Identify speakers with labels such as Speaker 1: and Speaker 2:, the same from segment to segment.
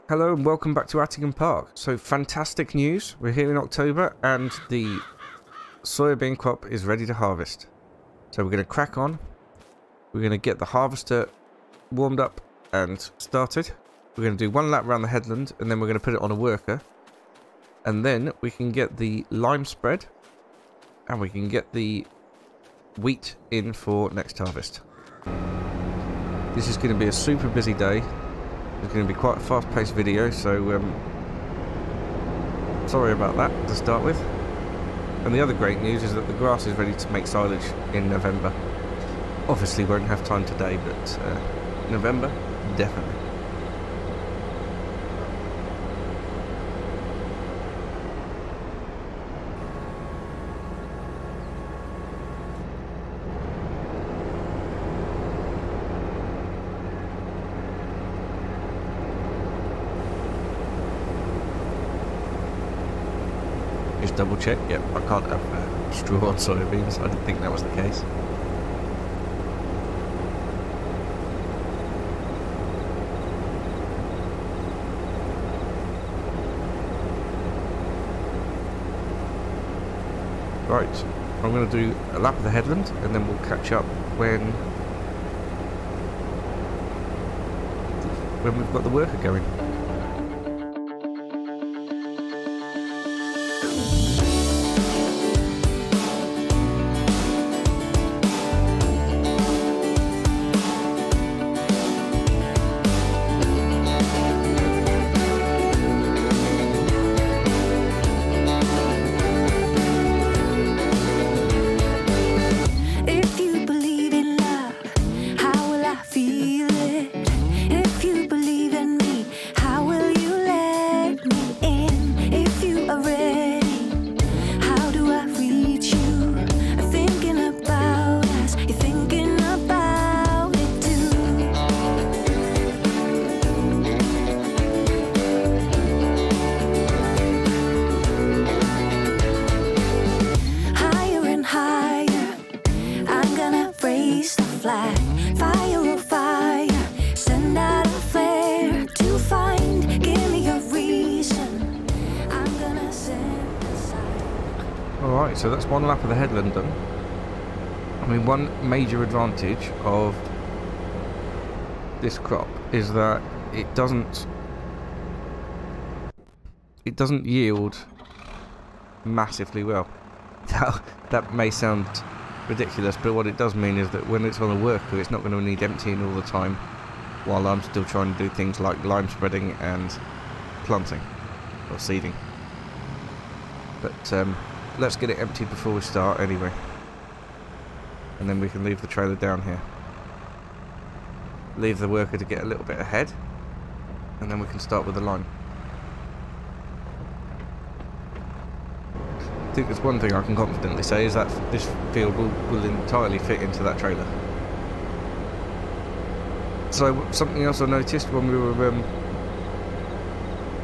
Speaker 1: Hello and welcome back to Attingham Park. So fantastic news, we're here in October and the soybean crop is ready to harvest. So we're going to crack on, we're going to get the harvester warmed up and started. We're going to do one lap around the headland and then we're going to put it on a worker. And then we can get the lime spread and we can get the wheat in for next harvest. This is going to be a super busy day. It's going to be quite a fast-paced video, so sorry about that to start with. And the other great news is that the grass is ready to make silage in November. Obviously won't have time today, but November, definitely. Just double check. Yep, I can't have straw on soybeans. I didn't think that was the case. Right, I'm going to do a lap of the headland and then we'll catch up when we've got the worker going. Alright, so that's one lap of the headland done. I mean, one major advantage of this crop is that it doesn't yield massively well. That may sound ridiculous, but what it does mean is that when it's on a worker, it's not going to need emptying all the time while I'm still trying to do things like lime spreading and planting or seeding. But let's get it emptied before we start anyway, and then we can leave the trailer down here, leave the worker to get a little bit ahead, and then we can start with the line. I think there's one thing I can confidently say is that this field will entirely fit into that trailer. So something else I noticed when we were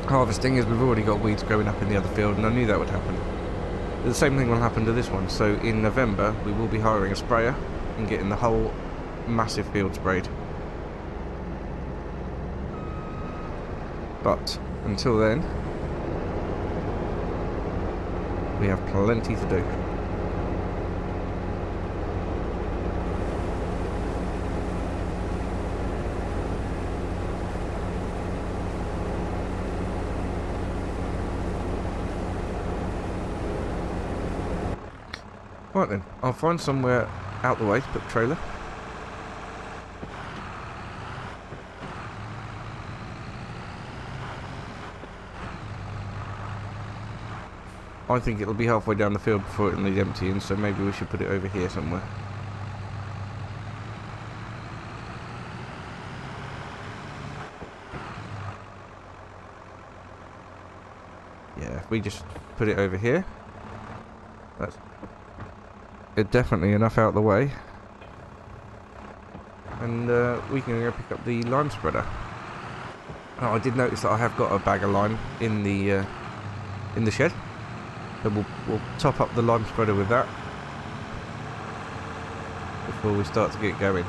Speaker 1: harvesting is we've already got weeds growing up in the other field, and I knew that would happen. The same thing will happen to this one, so in November we will be hiring a sprayer and getting the whole massive field sprayed. But until then, we have plenty to do. Right then, I'll find somewhere out the way to put the trailer. I think it'll be halfway down the field before it'll need emptying, so maybe we should put it over here somewhere. Yeah, if we just put it over here, that's definitely enough out of the way, and we can go pick up the lime spreader. Oh, I did notice that I have got a bag of lime in the shed, so we'll top up the lime spreader with that before we start to get going.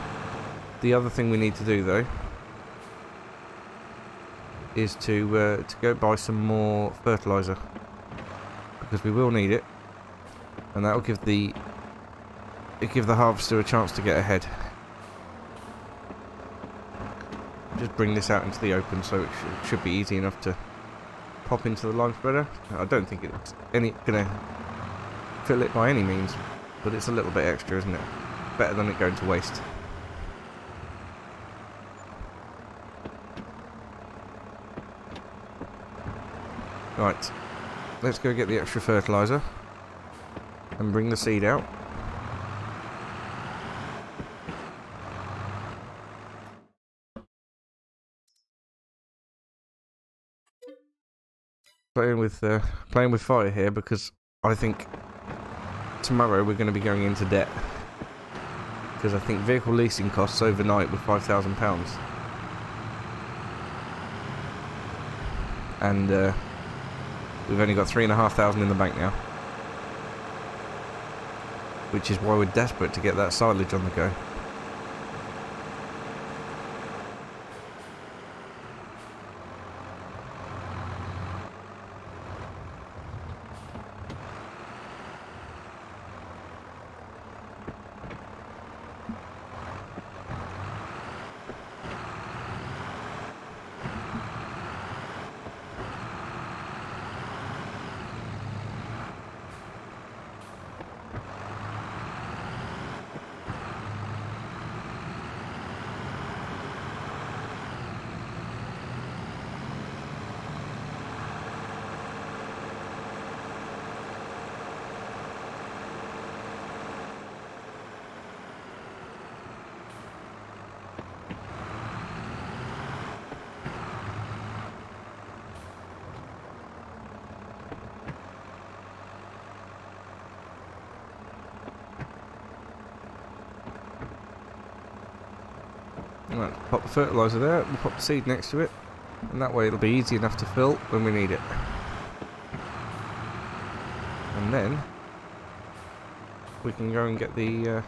Speaker 1: The other thing we need to do though is to go buy some more fertilizer, because we will need it, and that will give the harvester a chance to get ahead. Just bring this out into the open, so it should be easy enough to pop into the lime spreader. I don't think it's gonna fill it by any means, but it's a little bit extra, isn't it? Better than it going to waste. Right, let's go get the extra fertilizer and bring the seed out. Playing with fire here, because I think tomorrow we're going to be going into debt, because I think vehicle leasing costs overnight were £5,000, and we've only got £3,500 in the bank now, which is why we're desperate to get that silage on the go. Right, pop the fertiliser there, we'll pop the seed next to it, and that way it'll be easy enough to fill when we need it. And then we can go and get the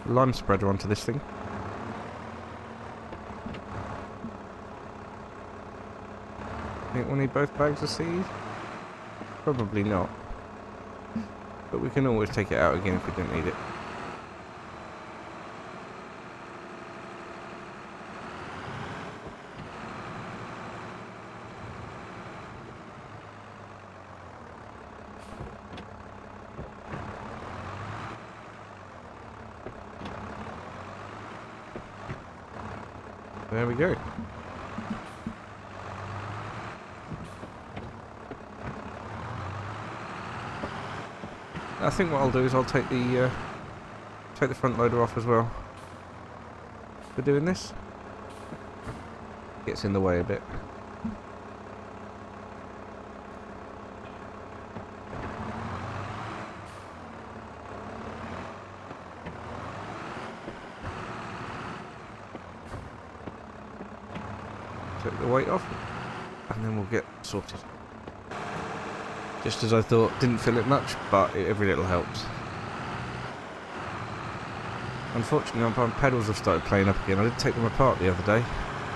Speaker 1: lime spreader onto this thing. Think we'll need both bags of seed? Probably not. But we can always take it out again if we don't need it. There we go. I think what I'll do is I'll take the front loader off as well for doing this. Gets in the way a bit. Take the weight off, and then we'll get sorted. Just as I thought, didn't feel it much, but every little helps. Unfortunately, my pedals have started playing up again. I did take them apart the other day,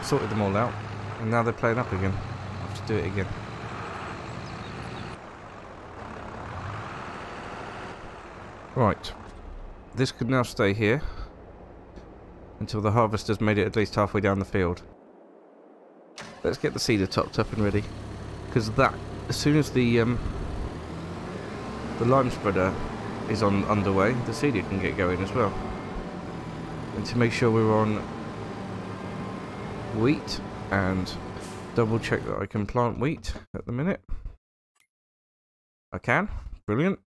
Speaker 1: sorted them all out, and now they're playing up again. I'll have to do it again. Right, this could now stay here until the harvester's made it at least halfway down the field. Let's get the seeder topped up and ready, because that, as soon as the lime spreader is underway, the seeder can get going as well. And to make sure we're on wheat, and double check that I can plant wheat at the minute. I can. Brilliant.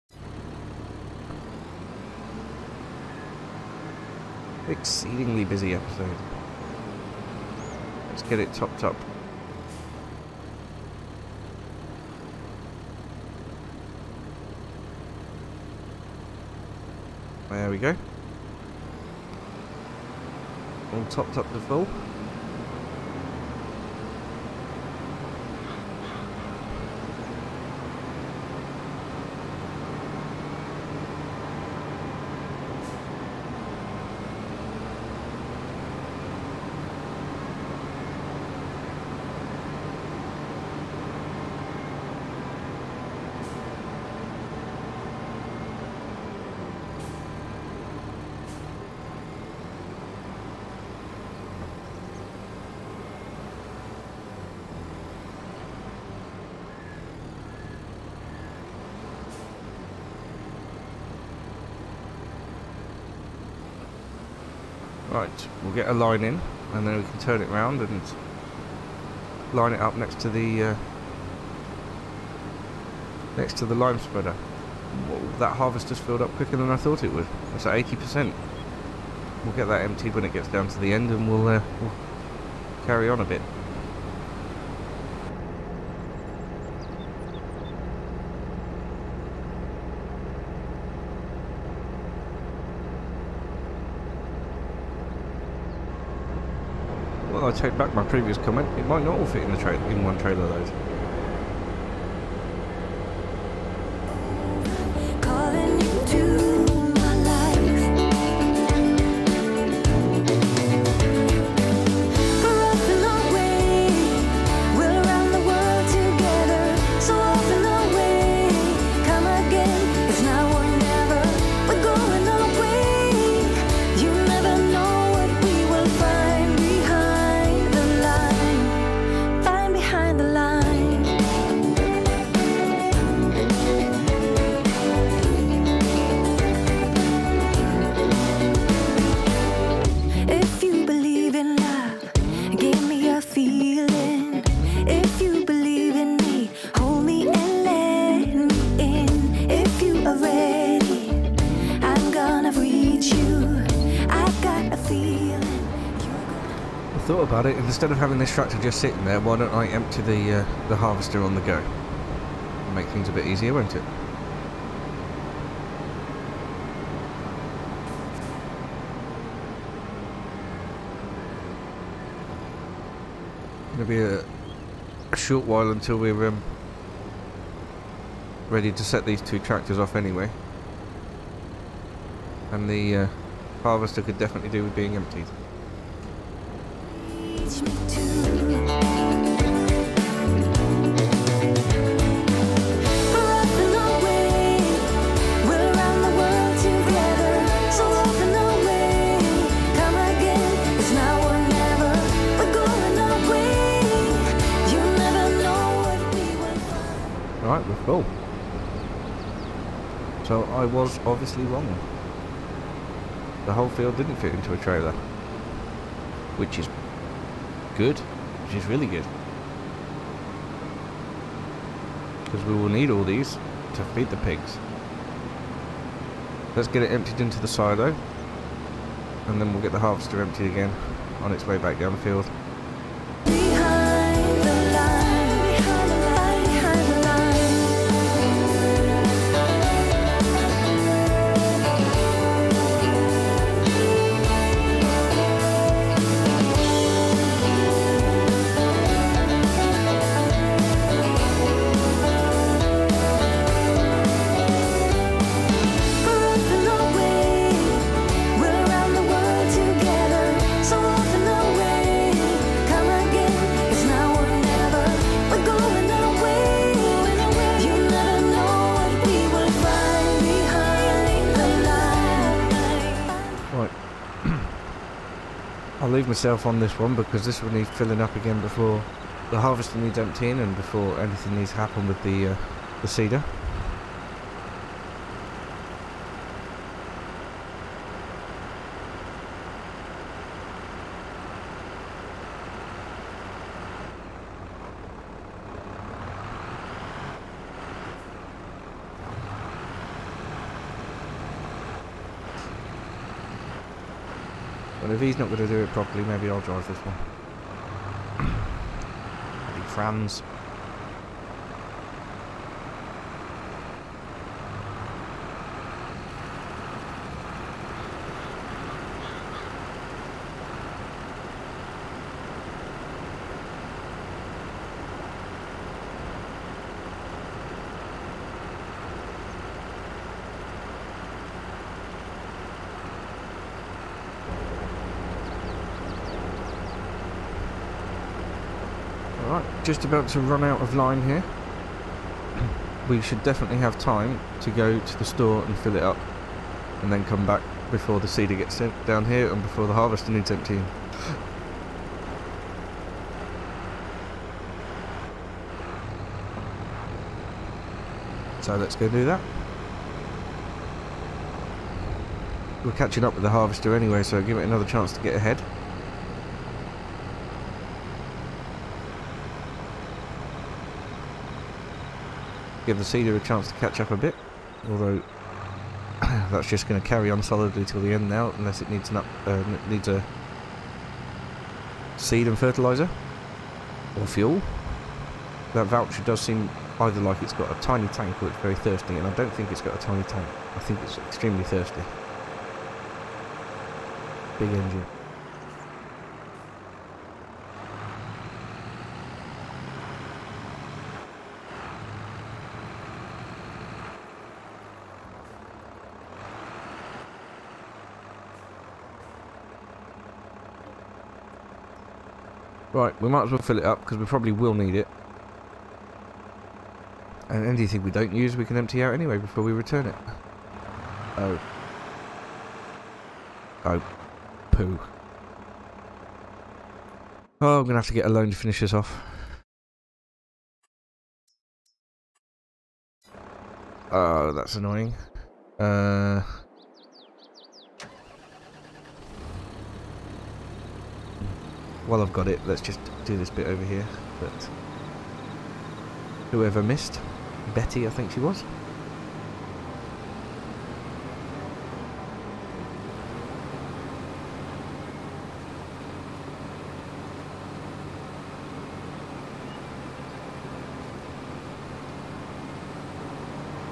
Speaker 1: Exceedingly busy episode. Let's get it topped up. There we go. All topped up to full. Right, we'll get a line in, and then we can turn it round and line it up next to the lime spreader. Whoa, that harvester's filled up quicker than I thought it would. It's at 80%. We'll get that emptied when it gets down to the end, and we'll carry on a bit. Well, I take back my previous comment. It might not all fit in the in one trailer load. Thought about it, instead of having this tractor just sitting there, why don't I empty the harvester on the go? Make things a bit easier, won't it? It'll be a short while until we're ready to set these two tractors off anyway, and the harvester could definitely do with being emptied. Right, we're full. So I was obviously wrong. The whole field didn't fit into a trailer, which is good, which is really good, because we will need all these to feed the pigs. Let's get it emptied into the silo, and then we'll get the harvester emptied again on its way back down the field. I'll leave myself on this one because this will need filling up again before the harvester needs emptying and before anything needs to happen with the seeder. But if he's not going to do it properly, maybe I'll drive this one. Bloody Franz. Alright, just about to run out of line here. We should definitely have time to go to the store and fill it up, and then come back before the seeder gets sent down here and before the harvester needs emptying. So let's go do that. we're catching up with the harvester anyway, so give it another chance to get ahead. Give the seeder a chance to catch up a bit, although that's just going to carry on solidly till the end now, unless it needs a seed and fertiliser or fuel. That voucher does seem either like it's got a tiny tank or it's very thirsty, and I don't think it's got a tiny tank. I think it's extremely thirsty. Big engine. Right, we might as well fill it up because we probably will need it. And anything we don't use we can empty out anyway before we return it. Oh. Oh. Poo. Oh, I'm going to have to get a loan to finish this off. Oh, that's annoying. While I've got it, let's just do this bit over here. But whoever missed, Betty, I think she was.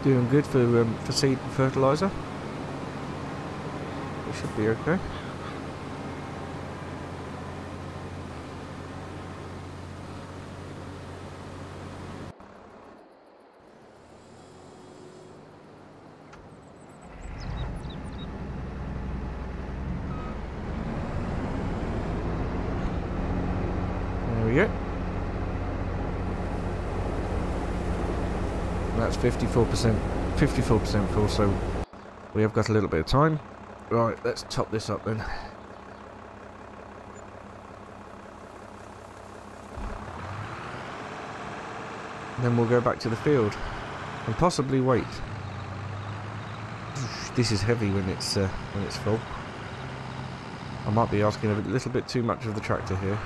Speaker 1: Doing good for seed and fertiliser. It should be okay. There we go. That's 54% full, so we have got a little bit of time. Right, let's top this up then. Then we'll go back to the field and possibly wait. This is heavy when it's full. I might be asking a little bit too much of the tractor here.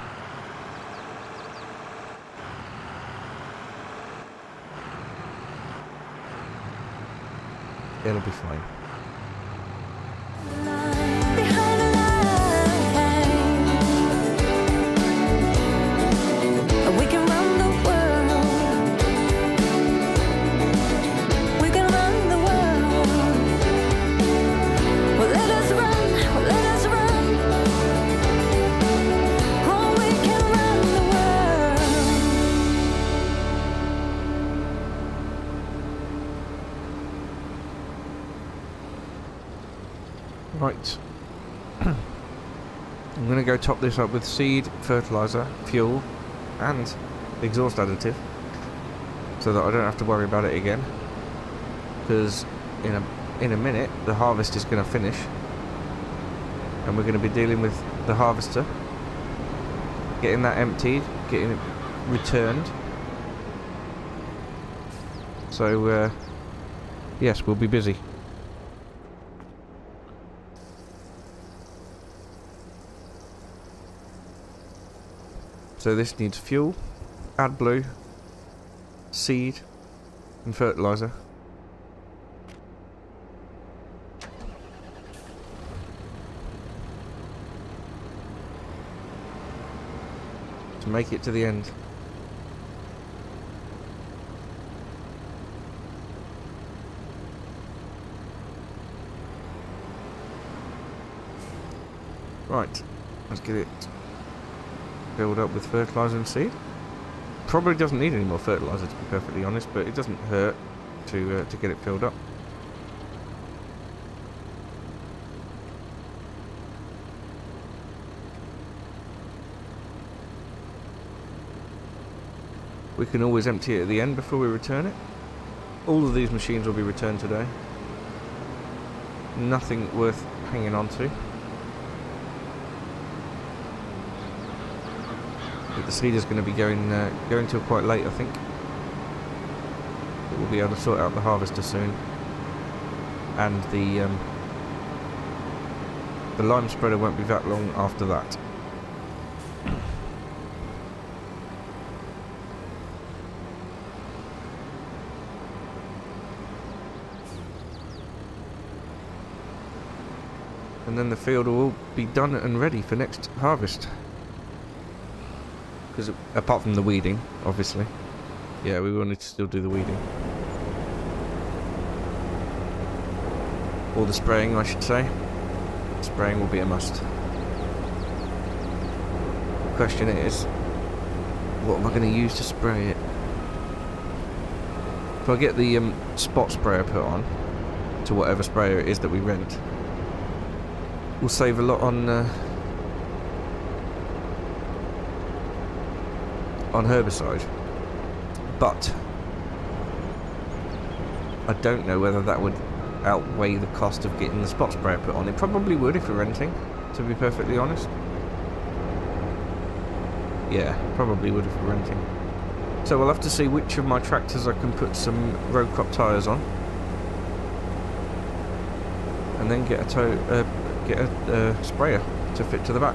Speaker 1: It'll be fine. Right, I'm going to go top this up with seed, fertiliser, fuel and exhaust additive so that I don't have to worry about it again, because in a minute the harvest is going to finish and we're going to be dealing with the harvester, getting that emptied, getting it returned. So yes, we'll be busy. So this needs fuel, AdBlue, seed and fertiliser. To make it to the end. Right, let's get it filled up with fertiliser and seed. Probably doesn't need any more fertiliser, to be perfectly honest, but it doesn't hurt to get it filled up. We can always empty it at the end before we return it. All of these machines will be returned today. Nothing worth hanging on to. But the seed is going to be going till quite late, I think. But we'll be able to sort out the harvester soon, and the the lime spreader won't be that long after that. And then the field will all be done and ready for next harvest. Because apart from the weeding, obviously. Yeah, we will need to still do the weeding. Or the spraying, I should say. Spraying will be a must. The question is, what am I going to use to spray it? If I get the spot sprayer put on, to whatever sprayer it is that we rent, we'll save a lot on herbicide. But I don't know whether that would outweigh the cost of getting the spot sprayer put on. It probably would if we're renting, to be perfectly honest. Yeah, probably would if we're renting. So we'll have to see which of my tractors I can put some road crop tyres on, and then get a sprayer to fit to the back.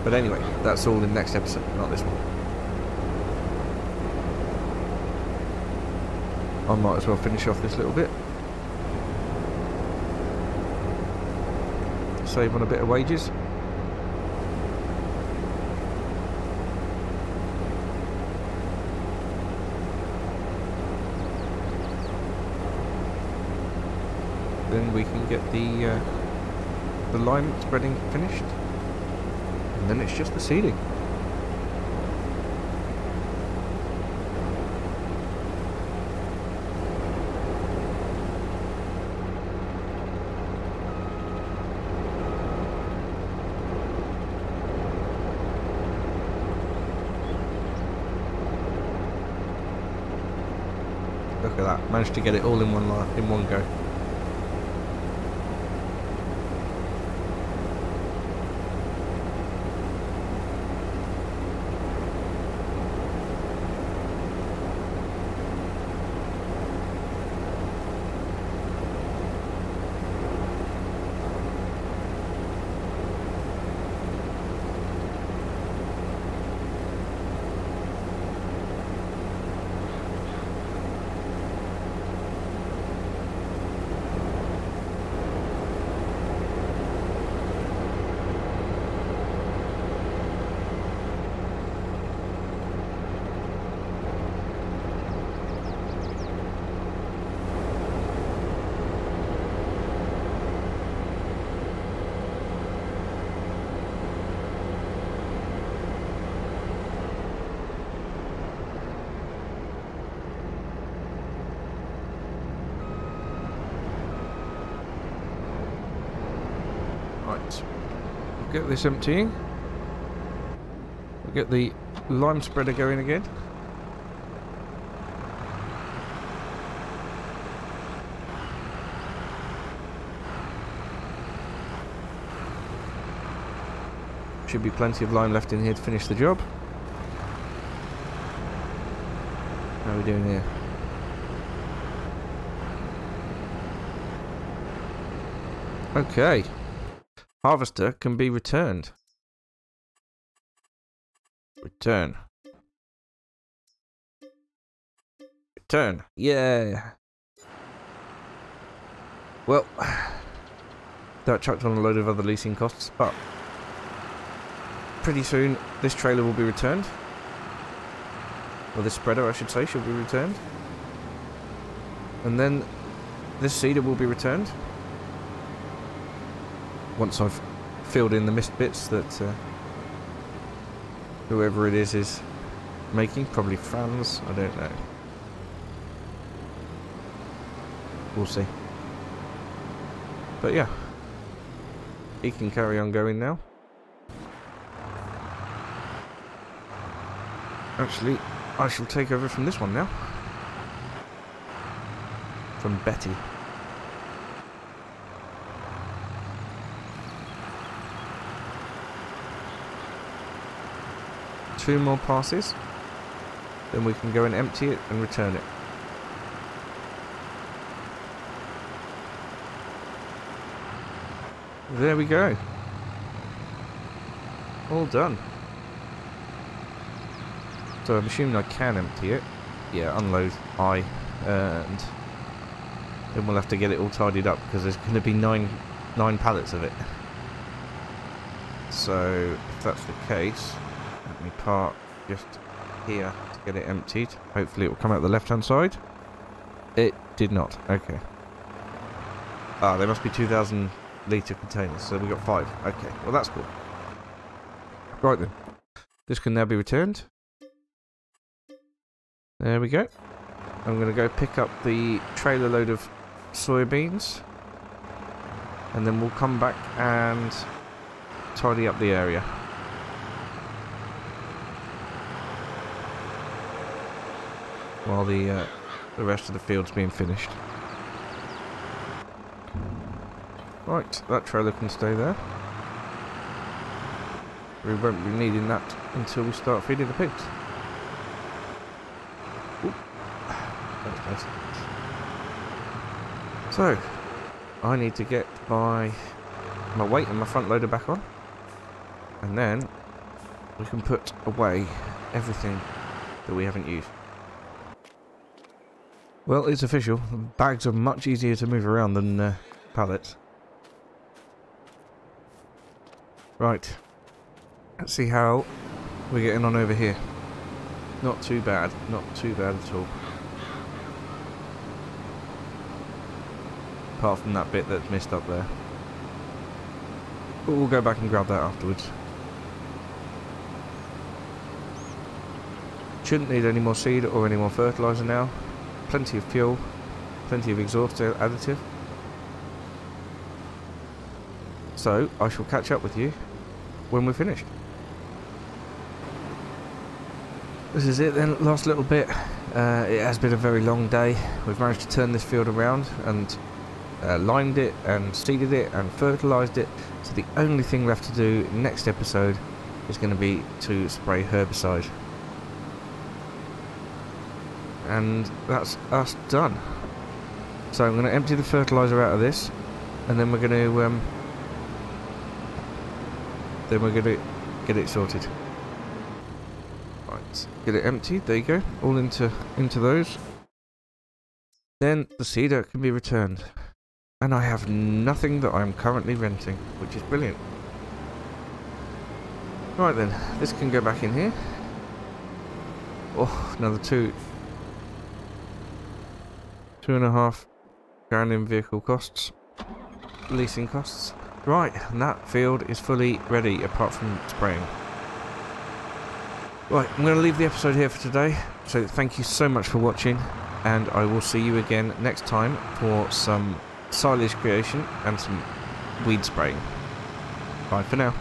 Speaker 1: But anyway, that's all in the next episode, not this one. I might as well finish off this little bit. Save on a bit of wages. Then we can get the lime spreading finished. And then it's just the seeding. Look at that, managed to get it all in one go. Right, we'll get this emptying. We'll get the lime spreader going again. Should be plenty of lime left in here to finish the job. How are we doing here? Okay. Harvester can be returned. Return. Return. Yeah. Well, that chucked on a load of other leasing costs, but pretty soon this trailer will be returned. Or this spreader, I should say, should be returned. And then this seeder will be returned. Once I've filled in the missed bits that whoever it is making. Probably Franz, I don't know. We'll see. But yeah, he can carry on going now. Actually, I shall take over from this one now. From Betty. Two more passes, then we can go and empty it and return it. there we go. All done. So I'm assuming I can empty it. Yeah, unload I, and then we'll have to get it all tidied up because there's going to be nine pallets of it. So if that's the case, let me park just here to get it emptied. Hopefully it will come out the left hand side. It did not. Okay. Ah, there must be 2,000 litre containers, so we've got 5. Okay, well that's cool. Right then, this can now be returned. There we go. I'm going to go pick up the trailer load of soybeans, and then we'll come back and tidy up the area. While the rest of the field's being finished. Right, that trailer can stay there. We won't be needing that until we start feeding the pigs. Ooh. That's nice. So, I need to get my weight and my front loader back on. And then we can put away everything that we haven't used. Well, it's official. Bags are much easier to move around than pallets. Right. Let's see how we're getting on over here. Not too bad. Not too bad at all. Apart from that bit that's missed up there. But we'll go back and grab that afterwards. Shouldn't need any more seed or any more fertiliser now. Plenty of fuel. Plenty of exhaust additive. So, I shall catch up with you when we're finished. This is it then, last little bit. It has been a very long day. We've managed to turn this field around and limed it and seeded it and fertilised it. So the only thing left to do next episode is going to be to spray herbicide. And that's us done. So I'm going to empty the fertiliser out of this, and then we're going to get it sorted. Right, get it emptied. There you go. All into those. Then the seeder can be returned, and I have nothing that I'm currently renting, which is brilliant. Right then, this can go back in here. Oh, another 2.5 grand in vehicle costs, leasing costs. Right, and that field is fully ready apart from spraying. Right, I'm going to leave the episode here for today. So thank you so much for watching, and I will see you again next time for some silage creation and some weed spraying. Bye for now.